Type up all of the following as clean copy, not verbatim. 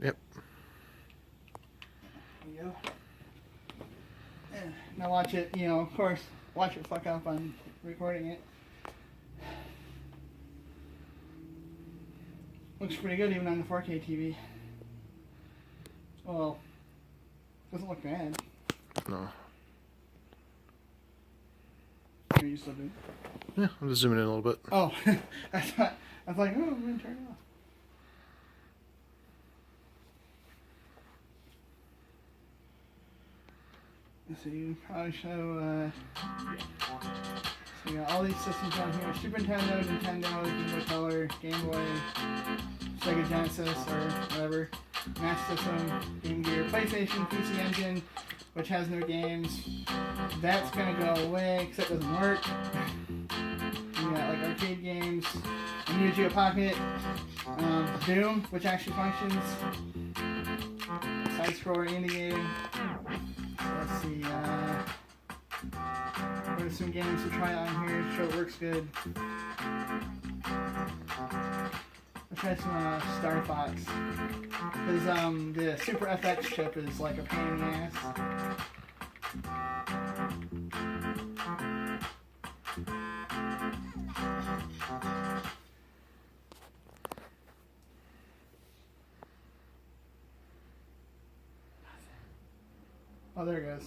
Yep. There you go. And now watch it, you know, of course, watch it fuck up on recording it. Looks pretty good even on the 4K TV. Well, doesn't look bad. No. Are you still doing? Yeah, I'm just zooming in a little bit. Oh, I was like, oh, I'm going to turn it off. So you probably show, so you got all these systems on here: Super Nintendo, Nintendo, Game Boy Color, Game Boy, Sega Genesis, or whatever, Master System, Game Gear, PlayStation, PC Engine, which has no games. That's gonna go away because that doesn't work. You got like arcade games, a Neo Geo Pocket, Doom, which actually functions, side-scroller indie game. Let's see, there's some games to try on here to show it works good. Let's try some Star Fox. Because the Super FX chip is like a pain in the ass. Oh, there it goes.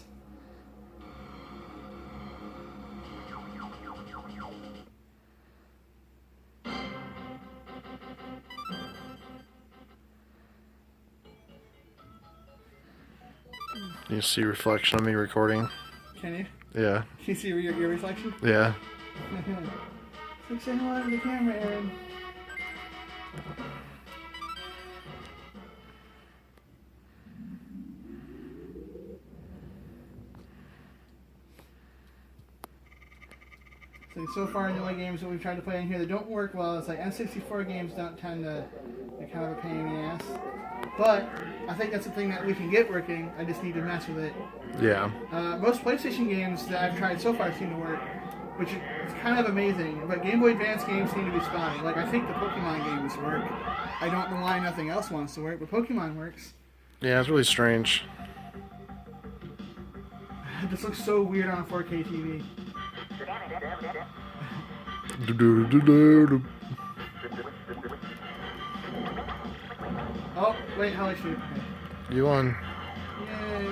You see reflection of me recording? Can you? Yeah. Can you see your reflection? Yeah. Like saying hello to the camera, Aaron. So far, the only games that we've tried to play in here that don't work well is like N64 games don't tend to be kind of a pain in the ass. But I think that's the thing that we can get working. I just need to mess with it. Yeah. Most PlayStation games that I've tried so far seem to work, which is kind of amazing. But Game Boy Advance games seem to be spotty. Like, I think the Pokemon games work. I don't know why nothing else wants to work, but Pokemon works. Yeah, it's really strange. It just looks so weird on a 4K TV. Oh, wait, how do I shoot? You won. Yay!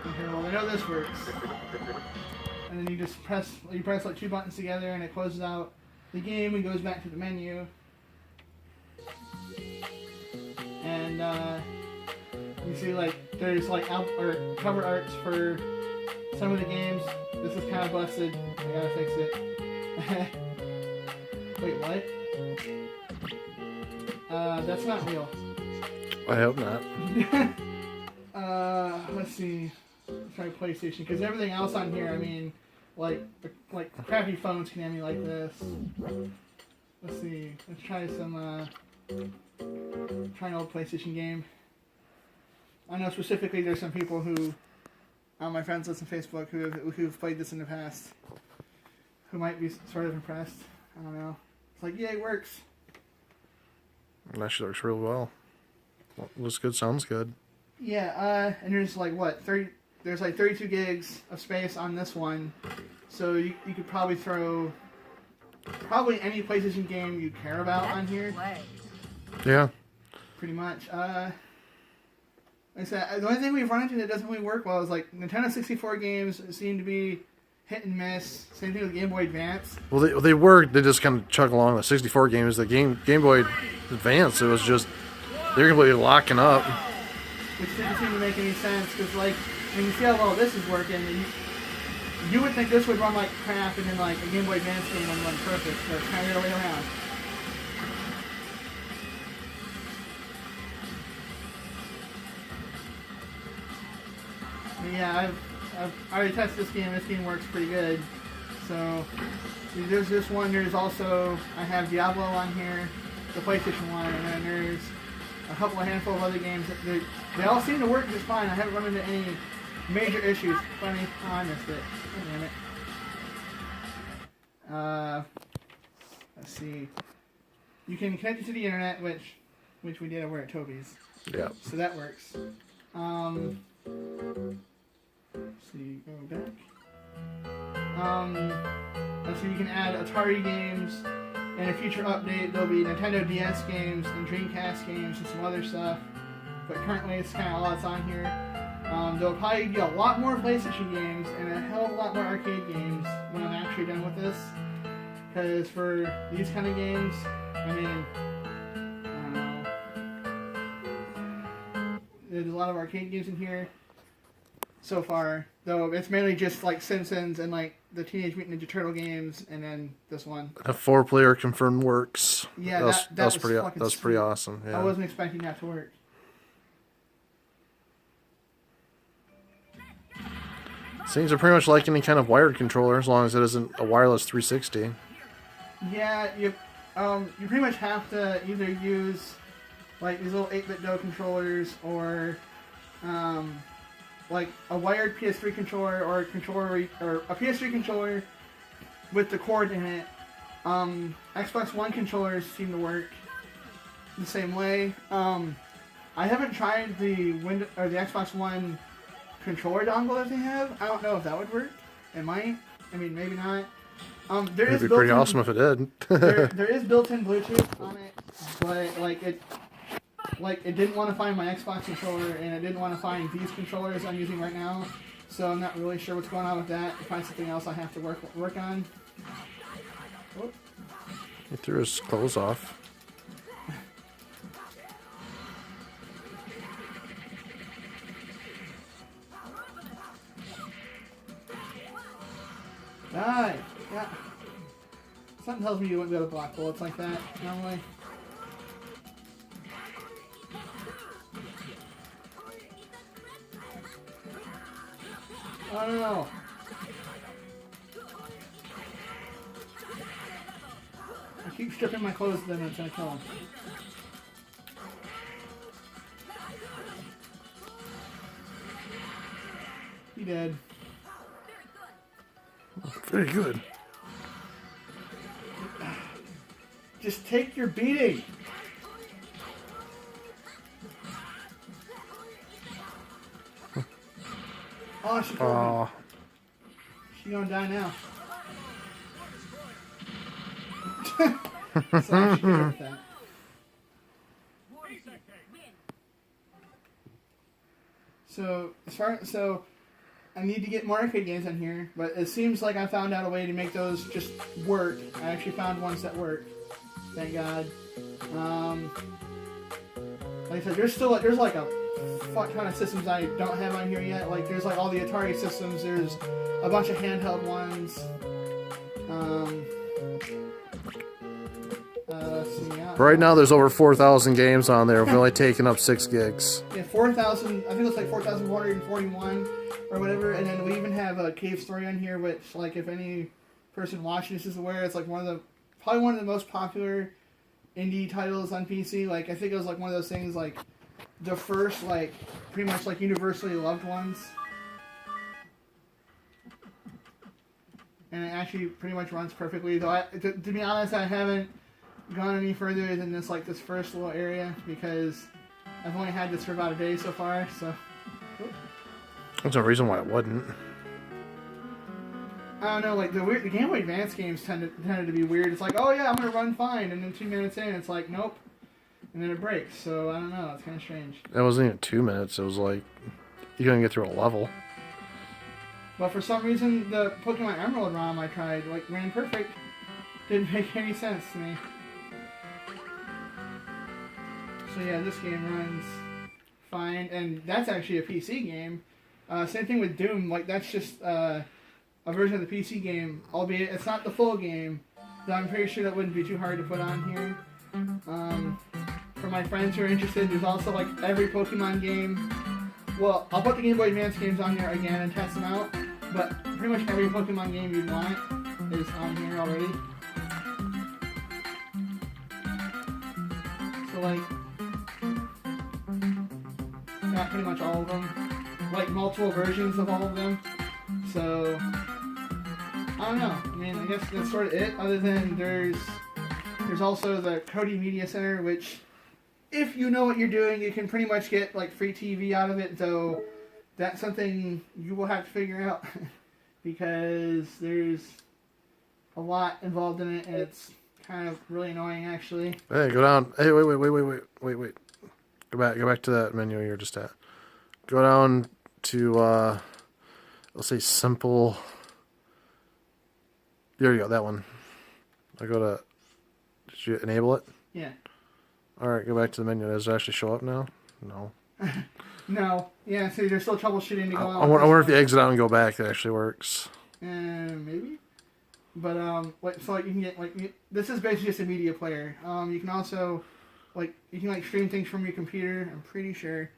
Okay, well, I know this works. And then you just press like two buttons together and it closes out the game and goes back to the menu. And you see like there's like cover arts for some of the games. This is kind of busted. I gotta fix it. Wait, what? That's not real. I hope not. Let's see. Let's try PlayStation, because everything else on here, I mean, like crappy phones can emulate this. Let's see. Let's try some. Try an old PlayStation game. I know specifically there's some people who, on my friends list on Facebook, who've played this in the past, who might be sort of impressed. I don't know. It's like, yeah, it works. It actually works real well. Looks good, sounds good. Yeah, and there's like what, 30? There's like 32 gigs of space on this one, so you could probably throw any PlayStation game you care about on here. Yeah. Pretty much. Like I said, the only thing we've run into that doesn't really work well is like Nintendo 64 games seem to be hit and miss. Same thing with Game Boy Advance. Well, they work. They just kind of chug along. The 64 games, the Game Boy Advance, it was just they're completely locking up. Which didn't seem to make any sense because, like, when you see how well this is working, you would think this would run like crap, and then like a Game Boy Advance game would run perfect. But it's kind of the other way around. But yeah, I've already tested this game. This game works pretty good. So there's this one. There's also I have Diablo on here, the PlayStation one, and then there's a handful of other games. They all seem to work just fine. I haven't run into any major issues. Funny, oh, I missed it. Oh, damn it. see. You can connect it to the internet, which we did over at Toby's. Yeah. So that works. Let's see, go back. So you can add Atari games. In a future update, there'll be Nintendo DS games and Dreamcast games and some other stuff. But currently, it's kind of all that's on here. There'll probably be a lot more PlayStation games and a hell of a lot more arcade games when I'm actually done with this. Because for these kind of games, I mean, I don't know. There's a lot of arcade games in here so far. Though it's mainly just like Simpsons and like the Teenage Mutant Ninja Turtle games, and then this one. A 4-player confirmed works. Yeah, that was pretty awesome. Yeah. I wasn't expecting that to work. Seems are pretty much like any kind of wired controller, as long as it isn't a wireless 360. Yeah, you pretty much have to either use like these little 8-bit DOE controllers or like a wired PS3 controller or a controller or a PS3 controller with the cord in it. Xbox One controllers seem to work the same way. I haven't tried the Xbox One controller dongle that they have. I don't know if that would work. It might. I mean, maybe not. It'd be pretty awesome if it did. there is built-in Bluetooth on it, but it didn't want to find my Xbox controller, and it didn't want to find these controllers I'm using right now. So I'm not really sure what's going on with that. Probably something else I have to work on. Oh. He threw his clothes off. Die! Yeah. Something tells me you wouldn't be able to block bullets like that, normally. Oh no! I keep stripping my clothes, then it's gonna kill him. He dead. Very good. Just take your beating. Oh, she killed me. She's gonna die now. So I should go with that. So I need to get more arcade games on here, but it seems like I found out a way to make those just work. I actually found ones that work. Thank God. Like I said, there's like a fuck ton of systems I don't have on here yet. Like there's like all the Atari systems. There's a bunch of handheld ones. Let's see, right now, there's over 4,000 games on there. We've only taken up 6 gigs. Yeah, 4,000. I think it's like 4,441 or whatever. And then we even have a Cave Story on here, which, like, if any person watching this is aware, it's like probably one of the most popular indie titles on PC. Like, I think it was like one of those things, like the first, like, pretty much like universally loved ones. And it actually pretty much runs perfectly. Though, to be honest, I haven't gone any further than this first little area because I've only had this for about a day so far. So there's no reason why it wouldn't. I don't know. Like the Game Boy Advance games tended to be weird. It's like, oh yeah, I'm gonna run fine, and then 2 minutes in, it's like, nope, and then it breaks. So I don't know. It's kind of strange. It wasn't even 2 minutes. It was like you couldn't get through a level. But for some reason, the Pokemon Emerald ROM I tried ran perfect. Didn't make any sense to me. So yeah, this game runs fine, and that's actually a PC game. Same thing with Doom. Like that's just a version of the PC game, albeit it's not the full game. Though I'm pretty sure that wouldn't be too hard to put on here. For my friends who are interested, there's also like every Pokemon game. Well, I'll put the Game Boy Advance games on here again and test them out, but pretty much every Pokemon game you'd want is on here already. So like, got pretty much all of them, like multiple versions of all of them. So, I don't know, I mean, I guess that's sort of it, other than there's There's also the Kodi Media Center, which, if you know what you're doing, you can pretty much get like free TV out of it. Though that's something you will have to figure out because there's a lot involved in it, and it's kind of really annoying actually. Hey, go down. Hey, wait. Go back to that menu you're just at. Go down to let's say simple. There you go, that one. I go to. Did you enable it? Yeah. All right, go back to the menu. Does it actually show up now? No. No. Yeah. So there's still troubleshooting to go on. I wonder if you exit out and go back, it actually works. Maybe. But so like you can get this is basically just a media player. You can also you can stream things from your computer. I'm pretty sure.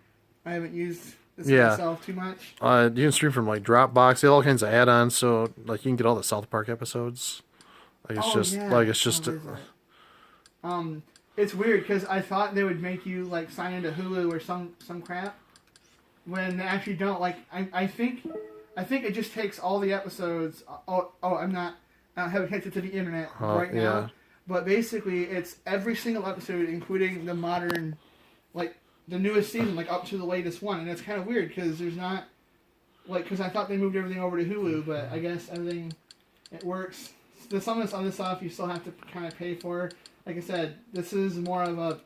I haven't used this myself too much. You can stream from like Dropbox. They have all kinds of add-ons, so like you can get all the South Park episodes. Like it's just. It's weird because I thought they would make you like sign into Hulu or some crap, when they actually don't. Like I think it just takes all the episodes. I don't have it connected to the internet right now. Yeah. But basically, it's every single episode, including the modern, like the newest season, like up to the latest one. And it's kind of weird because there's not, because I thought they moved everything over to Hulu, but I guess everything, it works. Some of this other stuff you still have to kind of pay for. Like I said, this is more of a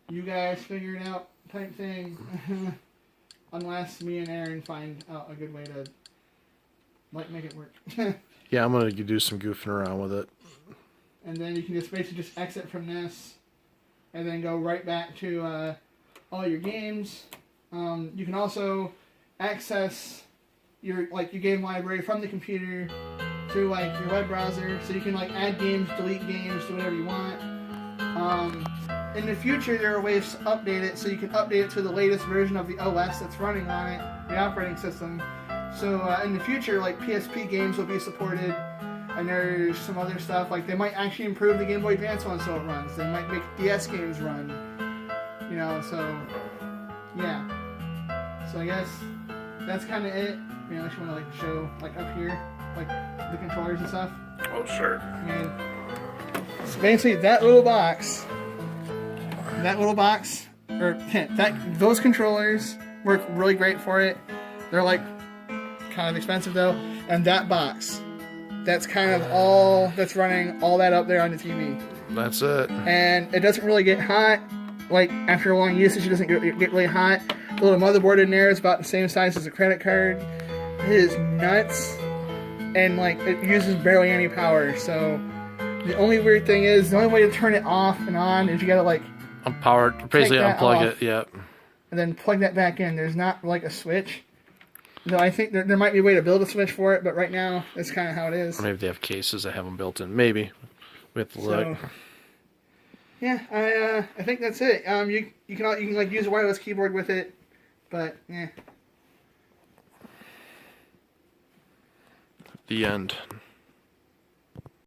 you guys figure it out type thing. Unless me and Aaron find out a good way to make it work. Yeah, I'm gonna do some goofing around with it. And then you can basically just exit from this, and then go right back to all your games. You can also access your game library from the computer through your web browser, so you can add games, delete games, do whatever you want. In the future, there are ways to update it, so you can update it to the latest version of the OS that's running on it, the operating system. So in the future, PSP games will be supported, and there's some other stuff. They might actually improve the Game Boy Advance one so it runs. They might make DS games run. So yeah. So I guess that's kind of it. Unless you want to show up here, the controllers and stuff. Oh sure. So basically that little box, or those controllers work really great for it. They're kind of expensive though, and that box, that's kind of all that's running all that up there on the TV. That's it. And it doesn't really get hot. After a long usage, it doesn't get really hot. The little motherboard in there is about the same size as a credit card. It is nuts, and it uses barely any power. So the only weird thing is the only way to turn it off and on is you gotta unpowered, basically unplug it. Yep. And then plug that back in. There's not a switch. Though I think there might be a way to build a switch for it, but right now that's kind of how it is. Or maybe they have cases that have them built in. Maybe. We have to look. Yeah, I think that's it. You can use a wireless keyboard with it, but yeah. The end.